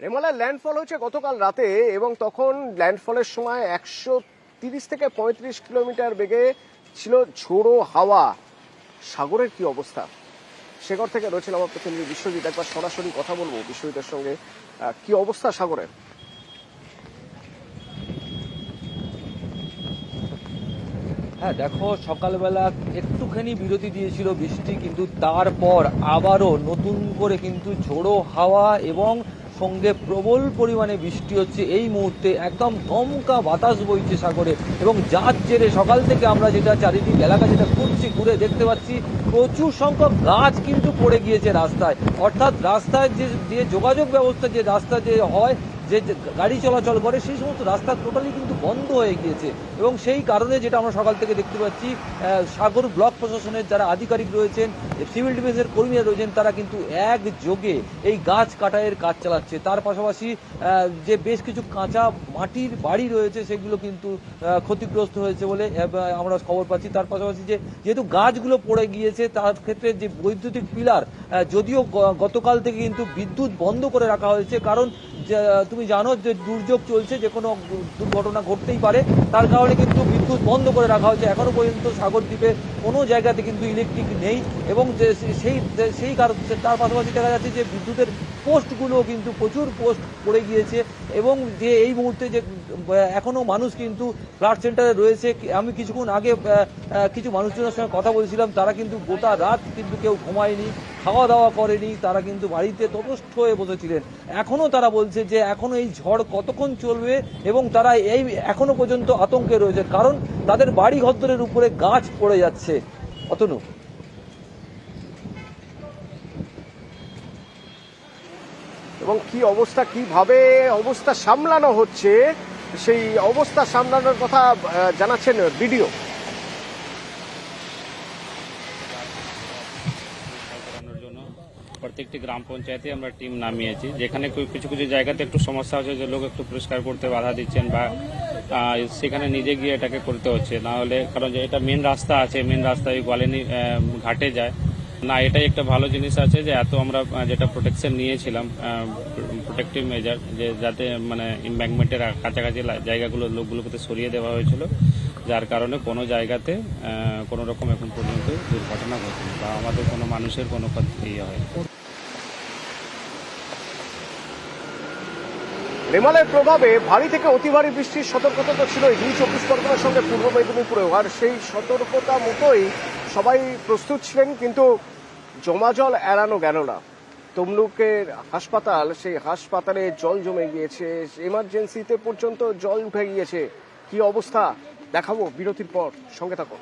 রেমালায় landfall হয়েছে গতকাল রাতে এবং তখন ল্যান্ডফলের সময় 130 থেকে 35 কিলোমিটার বেগে ছিল ঝোড়ো হাওয়া। সাগরের কি অবস্থা? সেগর থেকে রয়েছিল আমার প্রতিনিধি বিশ্বজিৎ। একবার সরাসরি কথা বলবো বিশ্বজিতের সঙ্গে। কি অবস্থা সাগরের? হ্যাঁ দেখো, সকালবেলা একটুখানি বিরতি দিয়েছিল বৃষ্টি, কিন্তু তারপর আবারও নতুন করে কিন্তু ঝোড়ো হাওয়া এবং সঙ্গে প্রবল পরিমাণে বৃষ্টি হচ্ছে। এই মুহূর্তে একদম দমকা বাতাস বইছে সাগরে, এবং যার জেরে সকাল থেকে আমরা যেটা চারিদিক এলাকা যেটা ঘুরে দেখতে পাচ্ছি, প্রচুর সংখ্যক গাছ কিন্তু পড়ে গিয়েছে রাস্তায়। অর্থাৎ রাস্তায় যে যোগাযোগ ব্যবস্থা, যে রাস্তা যে হয়, যে গাড়ি চলাচল করে, সেই সমস্ত রাস্তা টোটালি কিন্তু বন্ধ হয়ে গিয়েছে। এবং সেই কারণে যেটা আমরা সকাল থেকে দেখতে পাচ্ছি, সাগর ব্লক প্রশাসনের যারা আধিকারিক রয়েছেন, সিভিল ডিফেন্সের কর্মীরা রয়েছেন, তারা কিন্তু একযোগে এই গাছ কাটাইয়ের কাজ চালাচ্ছে। তার পাশাপাশি যে বেশ কিছু কাঁচা মাটির বাড়ি রয়েছে, সেগুলো কিন্তু ক্ষতিগ্রস্ত হয়েছে বলে আমরা খবর পাচ্ছি। তার পাশাপাশি যেহেতু গাছগুলো পড়ে গিয়েছে, তার ক্ষেত্রে যে বৈদ্যুতিক পিলার, যদিও গতকাল থেকে কিন্তু বিদ্যুৎ বন্ধ করে রাখা হয়েছে, কারণ তুমি জানো যে দুর্যোগ চলছে, যে কোনো দুর্ঘটনা ঘটতেই পারে, তার কারণে কিন্তু বিদ্যুৎ বন্ধ করে রাখা হয়েছে। এখনো পর্যন্ত সাগর দ্বীপে কোনো জায়গাতে কিন্তু ইলেকট্রিক নেই, এবং সেই কারণ তার পাশাপাশি দেখা যাচ্ছে যে বিদ্যুতের পোস্টগুলো কিন্তু প্রচুর পোস্ট পড়ে গিয়েছে। এবং যে এই মুহূর্তে যে এখনো মানুষ কিন্তু ফ্লাড সেন্টারে রয়েছে। আমি কিছুক্ষণ আগে কিছু মানুষজনের সঙ্গে কথা বলছিলাম, তারা কিন্তু গোটা রাত কিন্তু কেউ ঘুমায়নি, খাওয়া দাওয়া করেনি, তারা কিন্তু বাড়িতে তটস্থ হয়ে বসেছিলেন। এখনো তারা বলছে যে এখনো এই ঝড় কতক্ষণ চলবে, এবং তারা এই এখনো পর্যন্ত আতঙ্কে রয়েছে, কারণ তাদের বাড়ি ঘরদরের উপরে গাছ পড়ে যাচ্ছে। অতনু, এবং কি অবস্থা, কিভাবে অবস্থা সামলানো হচ্ছে, সেই অবস্থা সামলানোর কথা জানাচ্ছেন বিডিও। প্রত্যেকটি গ্রাম পঞ্চায়েতে আমরা টিম নামিয়েছি, যেখানে কিছু কিছু জায়গাতে একটু সমস্যা হচ্ছে, যে লোক একটু পরিষ্কার করতে বাধা দিচ্ছেন, বা সেখানে নিজে গিয়ে এটাকে করতে হচ্ছে। না হলে, কারণ যে এটা মেন রাস্তা আছে, মেন রাস্তায় গোয়ালিনী ঘাটে যায় না। এটাই একটা ভালো জিনিস আছে যে এত আমরা যেটা প্রোটেকশন নিয়েছিলাম, প্রোটেক্টিভ মেজার, যে যাতে মানে ইম্ব্যাঙ্কমেন্টের কাছাকাছি জায়গাগুলো লোকগুলোকে সরিয়ে দেওয়া হয়েছিল, যার কারণে কোনো জায়গাতে কোনো রকম এখন পর্যন্ত দুর্ঘটনা ঘটেনি বা আমাদের কোনো মানুষের কোনো ক্ষতি হয়। রেমালের প্রভাবে ভারী থেকে অতি ভারী বৃষ্টির সতর্কতা তো ছিল এই 24 পরগনার সঙ্গে পূর্ব মেদিনীপুরেও, আর সেই সতর্কতা মতোই সবাই প্রস্তুত ছিলেন, কিন্তু জমা জল এড়ানো গেল না। তমলুকের হাসপাতাল, সেই হাসপাতালে জল জমে গিয়েছে, এমার্জেন্সিতে পর্যন্ত জল উঠে গিয়েছে। কি অবস্থা দেখাবো বিরতির পর, সঙ্গে থাকো।